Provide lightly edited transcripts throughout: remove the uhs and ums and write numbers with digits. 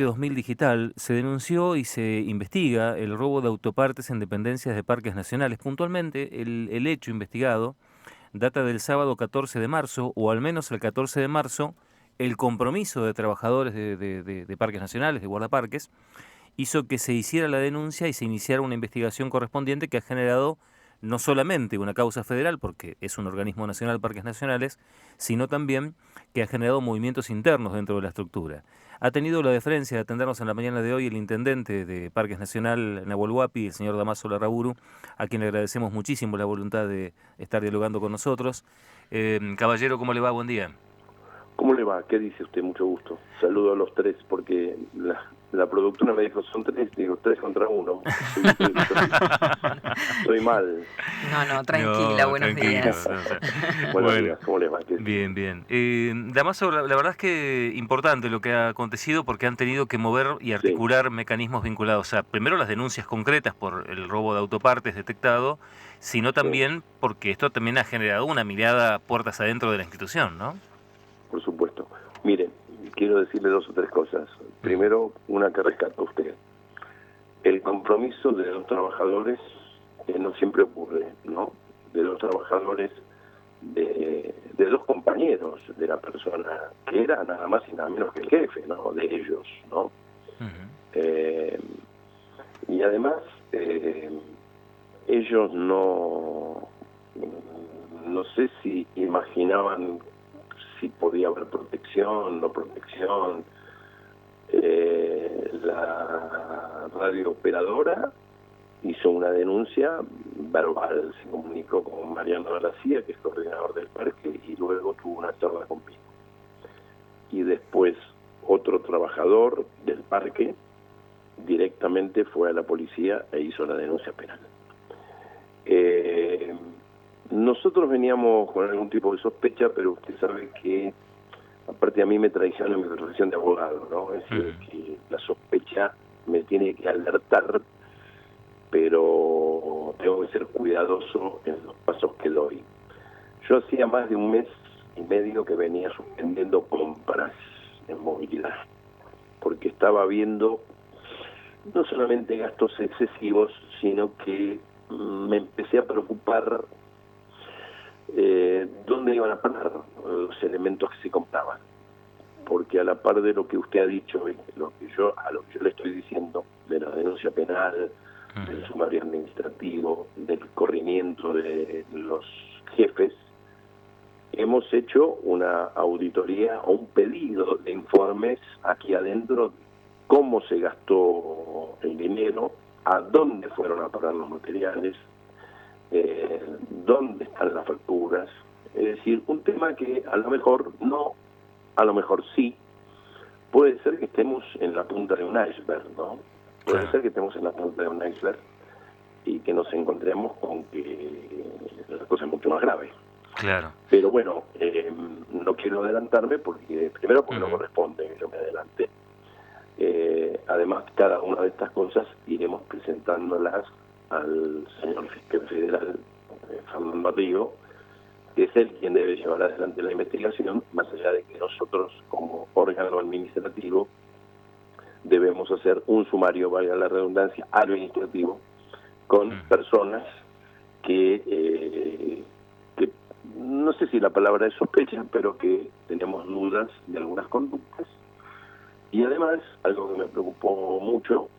2000 digital se denunció y se investiga el robo de autopartes en dependencias de parques nacionales. Puntualmente, el hecho investigado data del sábado 14 de marzo, o al menos el 14 de marzo, el compromiso de trabajadores de parques nacionales, de guardaparques, hizo que se hiciera la denuncia y se iniciara una investigación correspondiente que ha generado no solamente una causa federal, porque es un organismo nacional, Parques Nacionales, sino también que ha generado movimientos internos dentro de la estructura. Ha tenido la deferencia de atendernos en la mañana de hoy el intendente de Parques Nacional, Nahuel Huapi, el señor Damaso Larraburu, a quien le agradecemos muchísimo la voluntad de estar dialogando con nosotros. Caballero, ¿cómo le va? Buen día. ¿Cómo le va? ¿Qué dice usted? Mucho gusto. Saludo a los tres, porque la productora me dijo, son tres, digo, 3 contra 1. Estoy mal. No, tranquila, No, buenos tranquilo. días. No, o sea, Buenos bueno, días, ¿cómo les va? ¿Qué dice? bien, bien. Damaso, la verdad es que importante lo que ha acontecido porque han tenido que mover y Sí, articular mecanismos vinculados a, primero, las denuncias concretas por el robo de autopartes detectado, sino sí, también porque esto también ha generado una mirada puertas adentro de la institución, ¿no? por supuesto. Mire, quiero decirle 2 o 3 cosas. Ujú. Primero, una que rescata usted. El compromiso de los trabajadores, que no siempre ocurre, ¿no? De los trabajadores, de 2 compañeros de la persona, que era nada más y nada menos que el jefe, ¿no? De ellos, ¿no? Ujú. Eh, y además, eh, ellos no sé si imaginaban si podía haber protección, no protección. La radiooperadora hizo una denuncia verbal, se comunicó con Mariano García, que es coordinador del parque, y luego tuvo una charla conmigo. Y después otro trabajador del parque directamente fue a la policía e hizo la denuncia penal. Eh, Nosotros veníamos con algún tipo de sospecha, pero usted sabe que, aparte, a mí me traiciona mi profesión de abogado, ¿no? Es decir, Ujú. que la sospecha me tiene que alertar, pero tengo que ser cuidadoso en los pasos que doy. Yo hacía más de 1 mes y medio que venía suspendiendo compras en movilidad, porque estaba viendo no solamente gastos excesivos, sino que me empecé a preocupar dónde iban a parar los elementos que se compraban. Porque a la par de lo que usted ha dicho y a lo que yo le estoy diciendo, de la denuncia penal, del Ujú. sumario administrativo, del corrimiento de los jefes, hemos hecho una auditoría o un pedido de informes aquí adentro, cómo se gastó el dinero, a dónde fueron a parar los materiales, dónde están las facturas. Es decir, un tema que a lo mejor no, a lo mejor sí, puede ser que estemos en la punta de un iceberg, ¿no? Puede Claro, ser que estemos en la punta de un iceberg y que nos encontremos con que la cosa es mucho más grave. claro. Pero bueno, no quiero adelantarme porque, primero, porque no Ujú. corresponde que yo me adelante. Además, cada una de estas cosas iremos presentándolas al señor fiscal federal, Fernando Río, que es él quien debe llevar adelante la investigación, más allá de que nosotros, como órgano administrativo, debemos hacer un sumario, valga la redundancia, administrativo, con Ujú. personas que no sé si la palabra es sospecha, pero que tenemos dudas de algunas conductas. Y además, algo que me preocupó mucho,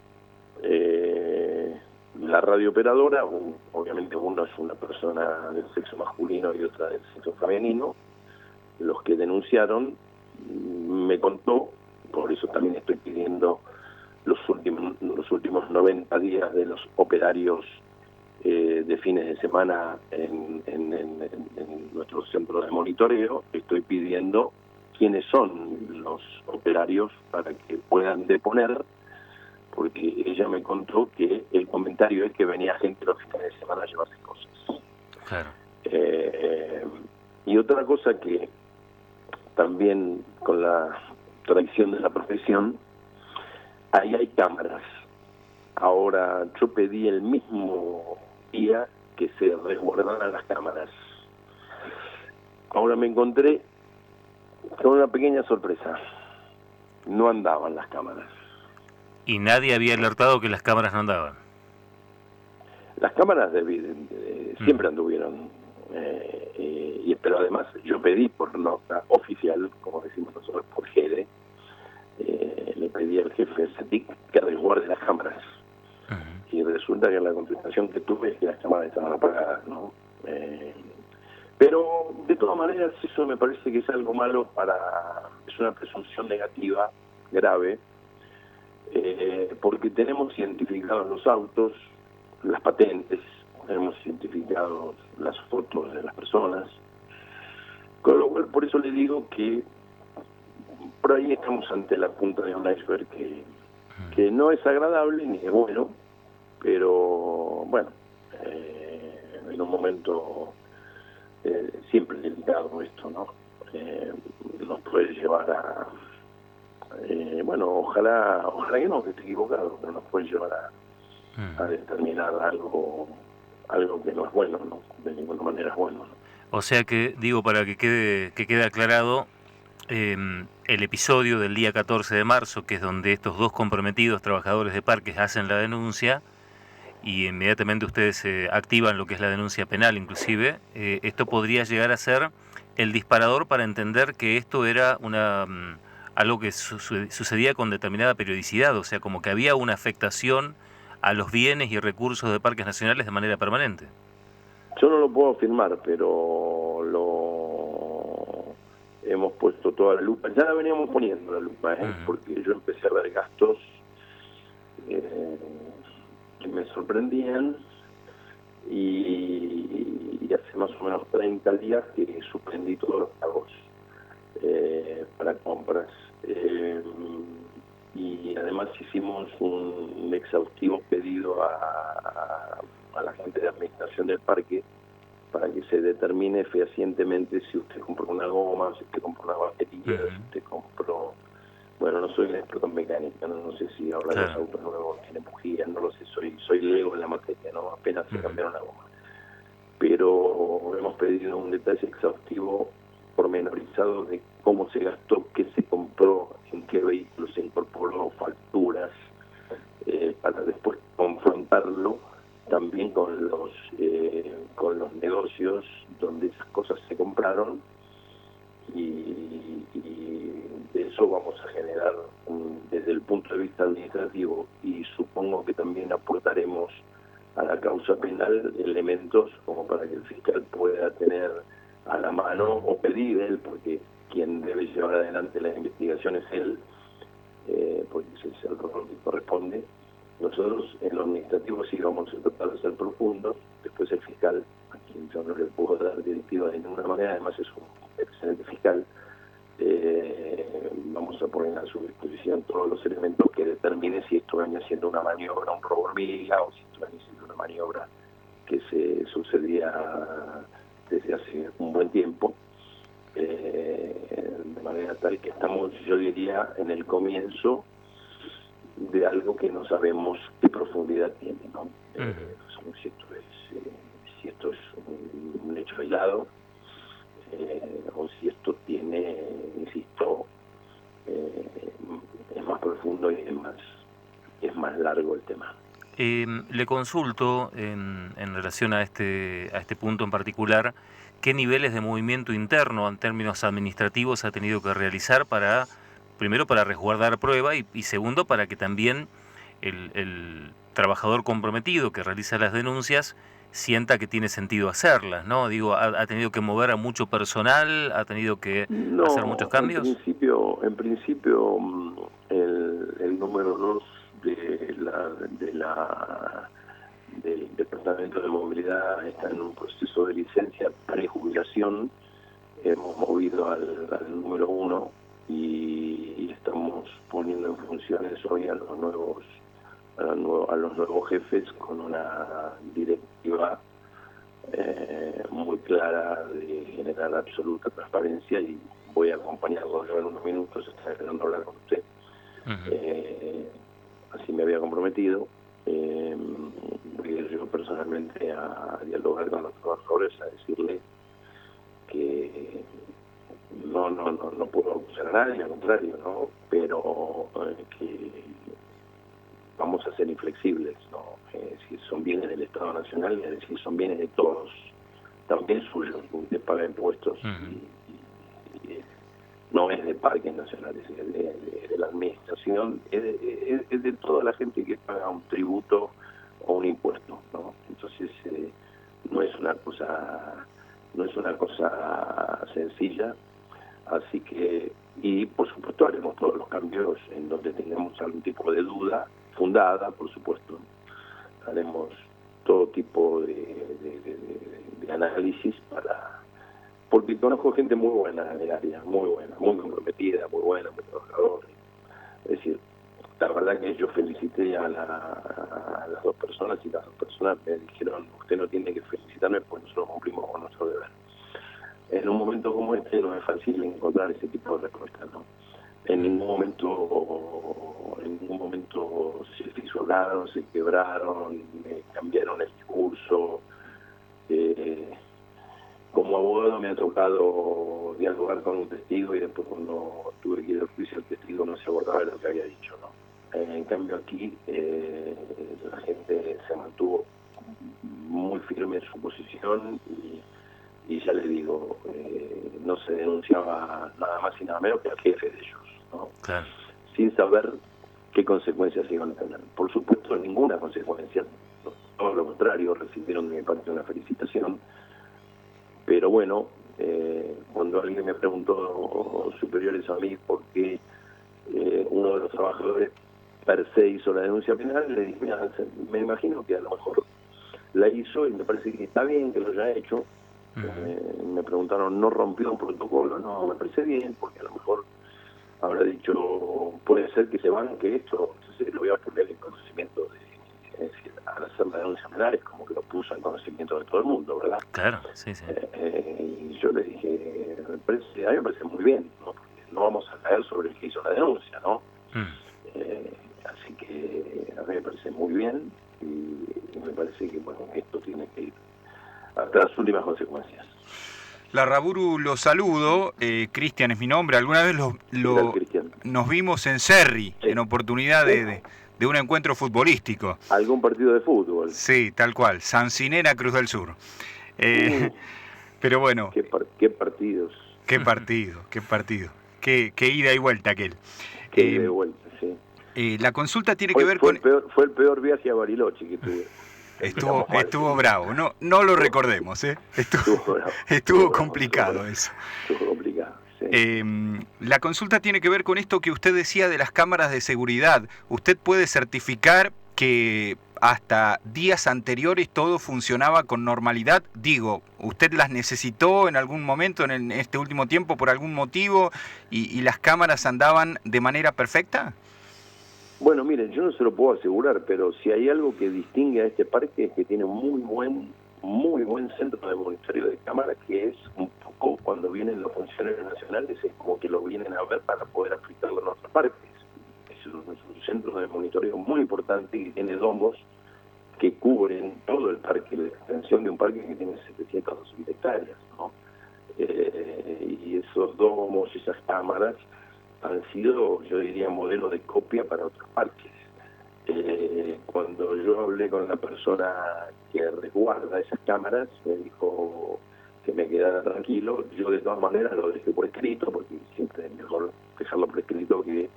la radiooperadora, obviamente uno es una persona del sexo masculino y otra del sexo femenino, los que denunciaron, me contó, por eso también estoy pidiendo los últimos 90 días de los operarios de fines de semana en nuestro centro de monitoreo. Estoy pidiendo quiénes son los operarios para que puedan deponer, porque ella me contó que el comentario es que venía gente los fines de semana a llevarse cosas. Claro. Eh, y otra cosa que también, con la tradición de la profesión, ahí hay cámaras. Ahora, yo pedí el mismo día que se resguardaran las cámaras. Ahora me encontré con una pequeña sorpresa. No andaban las cámaras. Y nadie había alertado que las cámaras no andaban. Las cámaras siempre anduvieron, pero además yo pedí por nota oficial, como decimos nosotros, por GEDE, le pedí al jefe de CETIC que resguarde las cámaras. Y resulta que la contestación que tuve es que las cámaras estaban apagadas, ¿no? Pero de todas maneras eso me parece que es algo malo es una presunción negativa grave, porque tenemos identificados los autos, las patentes, tenemos identificados las fotos de las personas, con lo cual por eso le digo que por ahí estamos ante la punta de un iceberg que no es agradable ni es bueno, pero bueno, en un momento siempre delicado esto, ¿no? Nos puede llevar bueno, ojalá que no, que esté equivocado, pero nos puede llevar a determinar algo que no es bueno, ¿no? De ninguna manera es bueno, ¿no? O sea que, digo, para que quede aclarado, el episodio del día 14 de marzo, que es donde estos dos comprometidos trabajadores de parques hacen la denuncia, y inmediatamente ustedes activan lo que es la denuncia penal inclusive, esto podría llegar a ser el disparador para entender que esto era algo que sucedía con determinada periodicidad, o sea, como que había una afectación a los bienes y recursos de parques nacionales de manera permanente. Yo no lo puedo afirmar, pero lo hemos puesto toda la lupa, ya la veníamos poniendo la lupa, porque yo empecé a ver gastos que me sorprendían, y hace más o menos 30 días que suspendí todos los pagos para compras, y además hicimos un exhaustivo pedido a la gente de administración del parque para que se determine fehacientemente si usted compró una goma, si usted compró una batería, si usted compró... Bueno, no soy un experto en mecánica, no sé si ahora los autos nuevos tienen bujías, no lo sé, soy lego en la materia, ¿no? Apenas se cambiaron la goma. Pero hemos pedido un detalle exhaustivo pormenorizado de cómo se gastó, qué se compró, en qué vehículo se incorporó, facturas, para después confrontarlo también con los negocios donde esas cosas se compraron, y de eso vamos a generar desde el punto de vista administrativo, y supongo que también aportaremos a la causa penal elementos como para que el fiscal pueda tener a la mano, o pedir él, porque quien debe llevar adelante la investigación es él, porque ese es el rol que corresponde. Nosotros en lo administrativo sí vamos a tratar de ser profundos, después el fiscal, a quien yo no le puedo dar directiva de ninguna manera, además es un excelente fiscal, vamos a poner a su disposición todos los elementos que determine si esto venía siendo una maniobra, un robo hormiga, o si esto venía siendo una maniobra que se sucedía desde hace un buen tiempo, de manera tal que estamos, yo diría, en el comienzo de algo que no sabemos qué profundidad tiene, ¿no? Si esto es un hecho aislado, o si esto tiene, insisto, es más profundo y es más largo el tema. Le consulto en relación a este punto en particular, ¿qué niveles de movimiento interno en términos administrativos ha tenido que realizar primero para resguardar prueba y segundo para que también el trabajador comprometido que realiza las denuncias sienta que tiene sentido hacerlas, ¿no? Digo, ¿ha tenido que mover a mucho personal? ¿Ha tenido que hacer muchos No, cambios? en principio el número 2 del Departamento de Movilidad está en un proceso de licencia prejubilación. Hemos movido al número 1 y estamos poniendo en funciones hoy a los nuevos jefes con una directiva muy clara de generar absoluta transparencia, y voy a acompañarlo yo en unos minutos, estoy esperando hablar con usted. Así me había comprometido. Voy a ir yo personalmente a dialogar con los trabajadores, a decirle que no puedo acusar a nadie, al contrario, ¿no? Pero que a ser inflexibles, ¿no? Si son bienes del Estado Nacional, es decir, son bienes de todos, también suyos, de paga impuestos, y no es de Parques Nacionales, es de la administración, es de toda la gente que paga un tributo o un impuesto, ¿no? Entonces no es una cosa sencilla, así que, y por supuesto haremos todos los cambios en donde tengamos algún tipo de duda fundada, por supuesto, haremos todo tipo de análisis porque conozco gente muy buena en el área, muy buena, muy comprometida, muy buena, muy trabajadora. Es decir, la verdad que yo felicité a las dos personas y las dos personas me dijeron, usted no tiene que felicitarme porque nosotros cumplimos con nuestro deber. En un momento como este no es fácil encontrar ese tipo de respuestas, ¿no? En ningún momento se fisuraron, se quebraron, cambiaron el discurso. Como abogado me ha tocado dialogar con un testigo y después cuando tuve que ir al juicio el testigo no se acordaba de lo que había dicho, ¿no? En cambio aquí la gente se mantuvo muy firme en su posición y ya les digo, no se denunciaba nada más y nada menos que al jefe de ellos, ¿no? Claro. Sin saber qué consecuencias iban a tener. Por supuesto, ninguna consecuencia, todo lo contrario, recibieron de mi parte una felicitación, pero bueno, cuando alguien me preguntó, superiores a mí, por qué uno de los trabajadores per se hizo la denuncia penal, le dije, mira, me imagino que a lo mejor la hizo y me parece que está bien que lo haya hecho. Me preguntaron, ¿no rompió un protocolo? No, me parece bien, porque a lo mejor habrá dicho, puede ser que se banque esto, entonces lo voy a poner en conocimiento es decir, al hacer la denuncia penal es como que lo puso en conocimiento de todo el mundo, ¿verdad? Claro, sí. Y yo le dije, a mí me parece muy bien, ¿no? Porque no vamos a caer sobre el que hizo la denuncia, ¿no? Así que a mí me parece muy bien y me parece que, bueno, esto tiene que ir hasta las últimas consecuencias. Larraburu, lo saludo, Cristian es mi nombre, alguna vez nos vimos en Cerri, en oportunidad de un encuentro futbolístico. ¿Algún partido de fútbol? Sí, tal cual, Sancinena, Cruz del Sur. Pero bueno. ¿Qué partidos? Qué partido. Qué ida y vuelta aquel. Qué ida y vuelta, sí. La consulta tiene que ver con... Fue el peor viaje a Bariloche que tuve. Estuvo bravo, no lo recordemos, ¿eh? Estuvo complicado eso. Estuvo complicado, sí. La consulta tiene que ver con esto que usted decía de las cámaras de seguridad. ¿Usted puede certificar que hasta días anteriores todo funcionaba con normalidad? Digo, ¿usted las necesitó en algún momento en este último tiempo por algún motivo y las cámaras andaban de manera perfecta? Bueno, miren, yo no se lo puedo asegurar, pero si hay algo que distingue a este parque es que tiene muy buen centro de monitoreo de cámaras, que es un poco cuando vienen los funcionarios nacionales, es como que lo vienen a ver para poder aplicarlo en otros parques. Es un centro de monitoreo muy importante y tiene domos que cubren todo el parque, la extensión de un parque que tiene 700 hectáreas, ¿no? Y esos domos, esas cámaras, han sido, yo diría, modelo de copia para otros parques. Cuando yo hablé con la persona que resguarda esas cámaras, me dijo que me quedara tranquilo. Yo de todas maneras lo dejé por escrito, porque siempre es mejor dejarlo por escrito que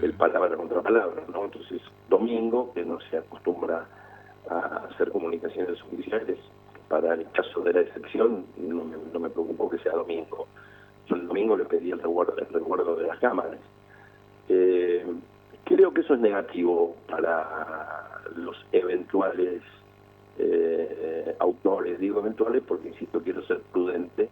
el palabra contra palabra, ¿no? Entonces, domingo, que no se acostumbra a hacer comunicaciones oficiales, para el caso de la excepción, no me preocupó que sea domingo. Yo el domingo le pedí el resguardo de las cámaras. Creo que eso es negativo para los eventuales autores. Digo eventuales porque, insisto, quiero ser prudente,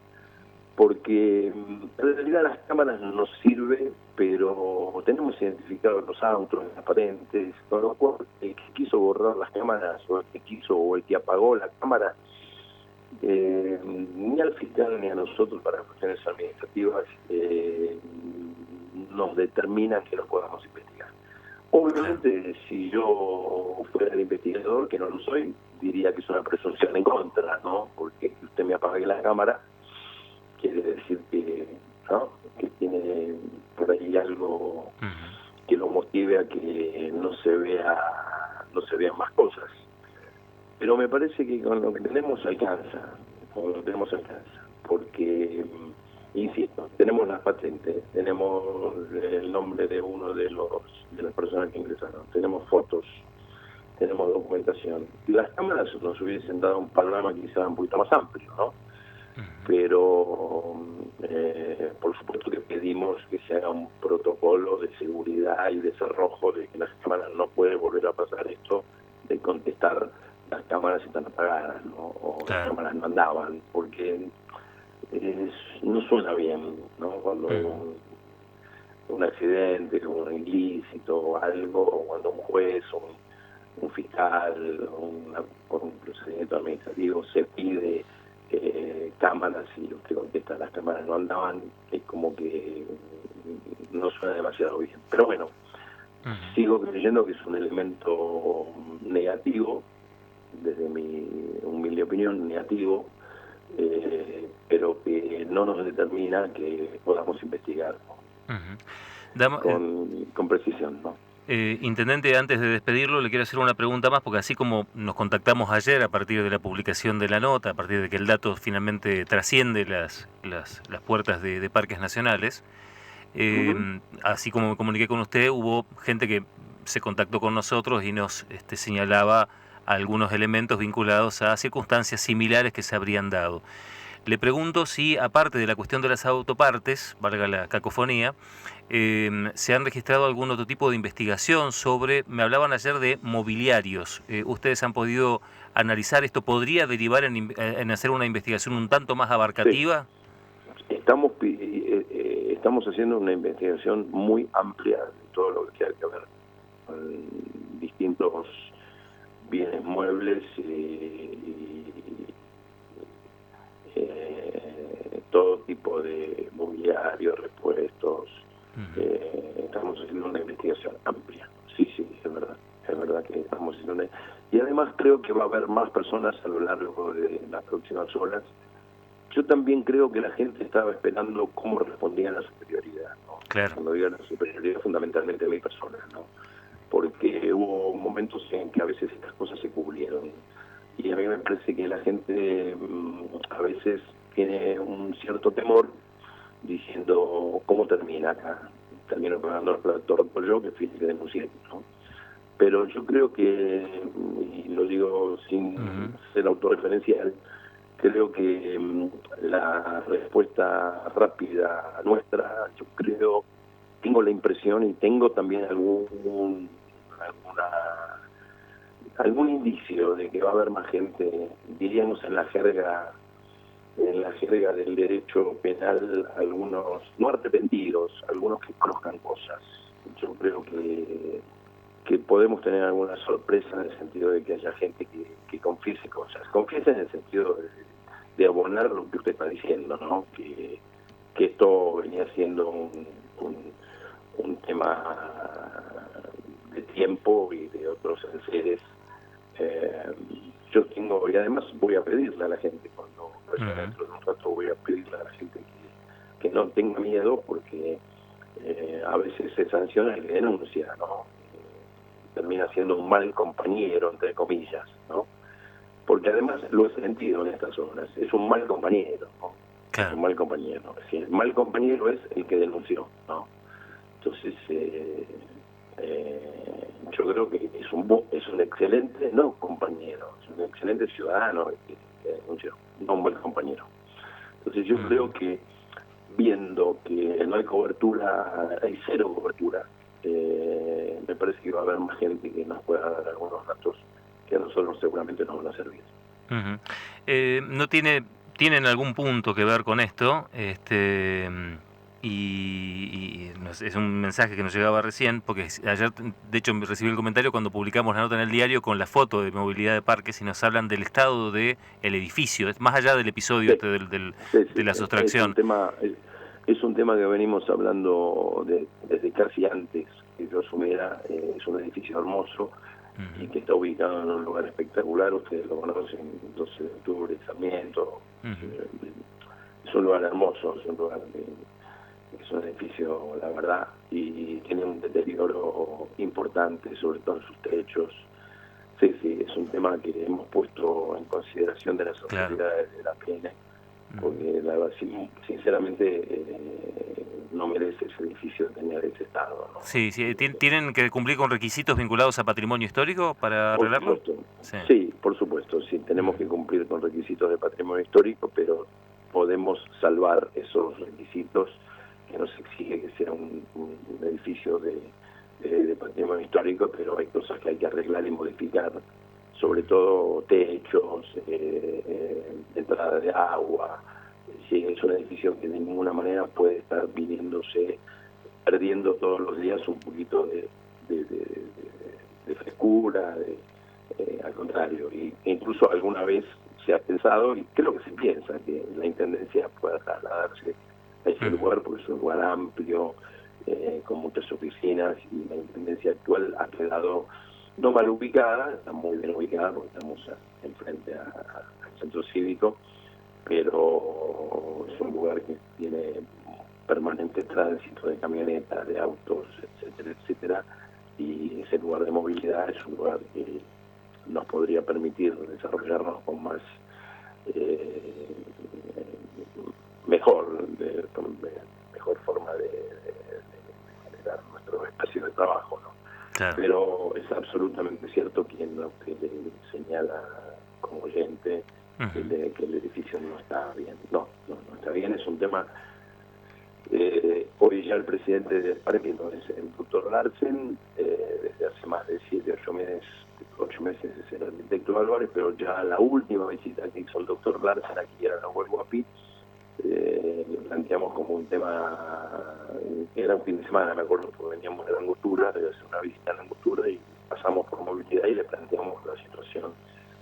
porque en realidad las cámaras nos sirven, pero tenemos identificados los autos, las patentes, con lo cual el que quiso borrar las cámaras o el que apagó la cámara, ni al fiscal ni a nosotros para cuestiones administrativas nos determinan que lo podamos investigar. Obviamente, si yo fuera el investigador, que no lo soy, diría que es una presunción en contra, ¿no? Porque usted me apague la cámara quiere decir que, ¿no?, que tiene por ahí algo que lo motive a que no se vea no se vean más cosas. Pero me parece que con lo que tenemos alcanza, porque, insisto, tenemos las patentes, tenemos el nombre de uno de las personas que ingresaron, tenemos fotos, tenemos documentación. Las cámaras nos hubiesen dado un panorama quizá un poquito más amplio, ¿no? Pero por supuesto que pedimos que se haga un protocolo de seguridad y de cerrojo de que las cámaras no puede volver a pasar esto de contestar las cámaras están apagadas, ¿no? O las cámaras no andaban, porque no suena bien, ¿no? Cuando hay un accidente, un ilícito o algo, o cuando un juez o un fiscal por un procedimiento administrativo se pide cámaras y usted contesta las cámaras no andaban, es como que no suena demasiado bien. Pero bueno, sigo creyendo que es un elemento negativo, desde mi humilde opinión, negativo, pero que no nos determina que podamos investigar con precisión, ¿no? Intendente, antes de despedirlo, le quiero hacer una pregunta más, porque así como nos contactamos ayer a partir de la publicación de la nota, a partir de que el dato finalmente trasciende las puertas de parques nacionales, así como me comuniqué con usted, hubo gente que se contactó con nosotros y nos señalaba algunos elementos vinculados a circunstancias similares que se habrían dado. Le pregunto si, aparte de la cuestión de las autopartes, valga la cacofonía, se han registrado algún otro tipo de investigación sobre, me hablaban ayer de mobiliarios. ¿Ustedes han podido analizar esto? ¿Podría derivar en hacer una investigación un tanto más abarcativa? Sí. Estamos haciendo una investigación muy amplia de todo lo que hay que ver con distintos bienes muebles todo tipo de mobiliario, repuestos. Estamos haciendo una investigación amplia. Sí, es verdad que estamos haciendo una... Y además creo que va a haber más personas a lo largo de las próximas horas. Yo también creo que la gente estaba esperando cómo respondía a la superioridad, ¿no? Claro. Cuando digo la superioridad, fundamentalmente a mi persona, ¿no? Porque hubo momentos en que a veces estas cosas se cubrieron. Y a mí me parece que la gente a veces tiene un cierto temor diciendo, ¿cómo termina acá? Termino pagando el plato yo, que fui el que denuncié, ¿no? Pero yo creo que, y lo digo sin ser autorreferencial, creo que la respuesta rápida nuestra, yo creo, tengo la impresión y tengo también algún indicio de que va a haber más gente, diríamos en la jerga del derecho penal, algunos no arrepentidos, algunos que conozcan cosas. Yo creo que podemos tener alguna sorpresa en el sentido de que haya gente que confiese cosas. Confiese en el sentido de abonar lo que usted está diciendo, ¿no? Que esto venía siendo un tema de tiempo y de otros enseres. Yo tengo, y además voy a pedirle a la gente, cuando vaya dentro de un rato, voy a pedirle a la gente que no tenga miedo, porque a veces se sanciona el que denuncia, ¿no? Termina siendo un mal compañero, entre comillas, ¿no? Porque además lo he sentido en estas horas, es un mal compañero, ¿no? Claro. Es un mal compañero. Si el mal compañero es el que denunció, ¿no? Entonces, yo creo que es un excelente, no compañero, es un excelente ciudadano que denunció, no un buen compañero. Entonces yo creo que, viendo que no hay cobertura, hay cero cobertura, me parece que va a haber más gente que nos pueda dar algunos datos que a nosotros seguramente nos van a servir. ¿No tienen algún punto que ver con esto? Es un mensaje que nos llegaba recién, porque ayer, de hecho, recibí el comentario cuando publicamos la nota en el diario con la foto de movilidad de parques y nos hablan del estado del edificio, más allá del episodio de la sustracción. Es un tema que venimos hablando desde casi antes que yo asumiera. Es un edificio hermoso y que está ubicado en un lugar espectacular. Ustedes lo conocen, 12 de octubre, Sarmiento. Es un lugar hermoso, es un edificio, la verdad, y tiene un deterioro importante, sobre todo en sus techos. sí, es un tema que hemos puesto en consideración de las autoridades de la PN, porque la verdad, sinceramente, no merece ese edificio tener ese estado, ¿no? Sí, sí. ¿Tienen que cumplir con requisitos vinculados a patrimonio histórico para Por arreglarlo? supuesto, sí, por supuesto, sí, tenemos que cumplir con requisitos de patrimonio histórico, pero podemos salvar esos requisitos que nos exige que sea un edificio de patrimonio histórico, pero hay cosas que hay que arreglar y modificar, sobre todo techos, entrada de agua. Sí, es un edificio que de ninguna manera puede estar perdiendo todos los días un poquito de frescura, al contrario, e incluso alguna vez se ha pensado, y creo que se piensa, que la Intendencia pueda trasladarse a ese lugar, porque es un lugar amplio, con muchas oficinas, y la Intendencia actual ha quedado no mal ubicada, está muy bien ubicada porque estamos enfrente al centro cívico, pero es un lugar que tiene permanente tránsito de camionetas, de autos, etcétera, etcétera, y ese lugar de movilidad es un lugar que nos podría permitir desarrollarnos con más mejor forma de generar nuestro espacio de trabajo, ¿no? Claro. Pero es absolutamente cierto lo que le señala como oyente, que el edificio no está bien. No está bien, es un tema. Hoy ya el presidente del parque no es el doctor Larsen, desde hace más de 8 meses es el arquitecto Álvarez, pero ya la última visita que hizo el doctor Larsen aquí era la Huelva Pit, lo planteamos como un tema, era un fin de semana, me acuerdo, porque veníamos de la Angostura, de hacer una visita a la Angostura y pasamos por movilidad y le planteamos la situación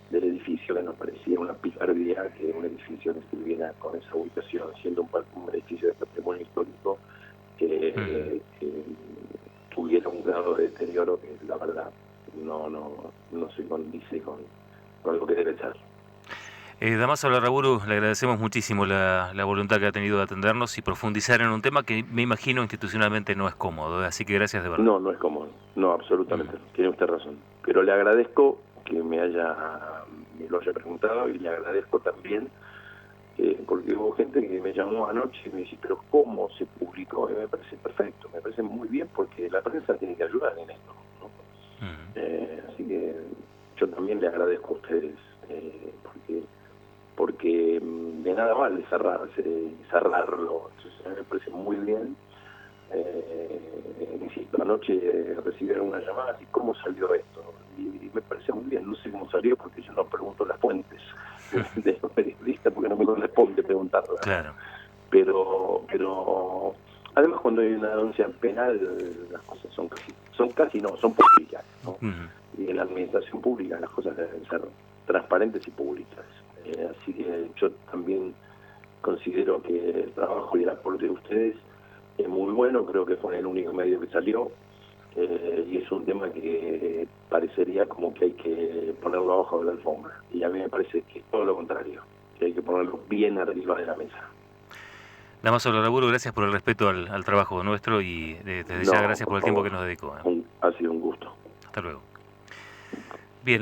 del edificio, que nos parecía una picardía que un edificio que estuviera con esa ubicación, siendo un edificio de patrimonio histórico, que tuviera un grado de deterioro que la verdad no se condice con lo que debe ser. Damaso Larraburu, le agradecemos muchísimo la voluntad que ha tenido de atendernos y profundizar en un tema que me imagino institucionalmente no es cómodo, así que gracias de verdad. No es cómodo, no, absolutamente no, tiene usted razón, pero le agradezco que me lo haya preguntado, y le agradezco también porque hubo gente que me llamó anoche y me dice, pero ¿cómo se publicó? Y me parece perfecto, me parece muy bien, porque la prensa tiene que ayudar en esto, ¿no? Así que yo también le agradezco a ustedes, porque de nada vale cerrarlo. Entonces, me parece muy bien. Insisto, anoche recibieron una llamada y ¿cómo salió esto? Y me parece muy bien, no sé cómo salió porque yo no pregunto las fuentes de los periodistas, porque no me corresponde preguntarlas. Claro. Pero además, cuando hay una denuncia penal, las cosas son públicas, ¿no? Y en la administración pública las cosas deben ser transparentes y públicas. Así que yo también considero que el trabajo y el aporte de ustedes es muy bueno, creo que fue el único medio que salió, y es un tema que parecería como que hay que ponerlo abajo de la alfombra, y a mí me parece que es todo lo contrario, que hay que ponerlo bien arriba de la mesa. Damaso Larraburu, gracias por el respeto al trabajo nuestro y desde ya gracias por el tiempo que nos dedicó. Ha sido un gusto. Hasta luego. Bien.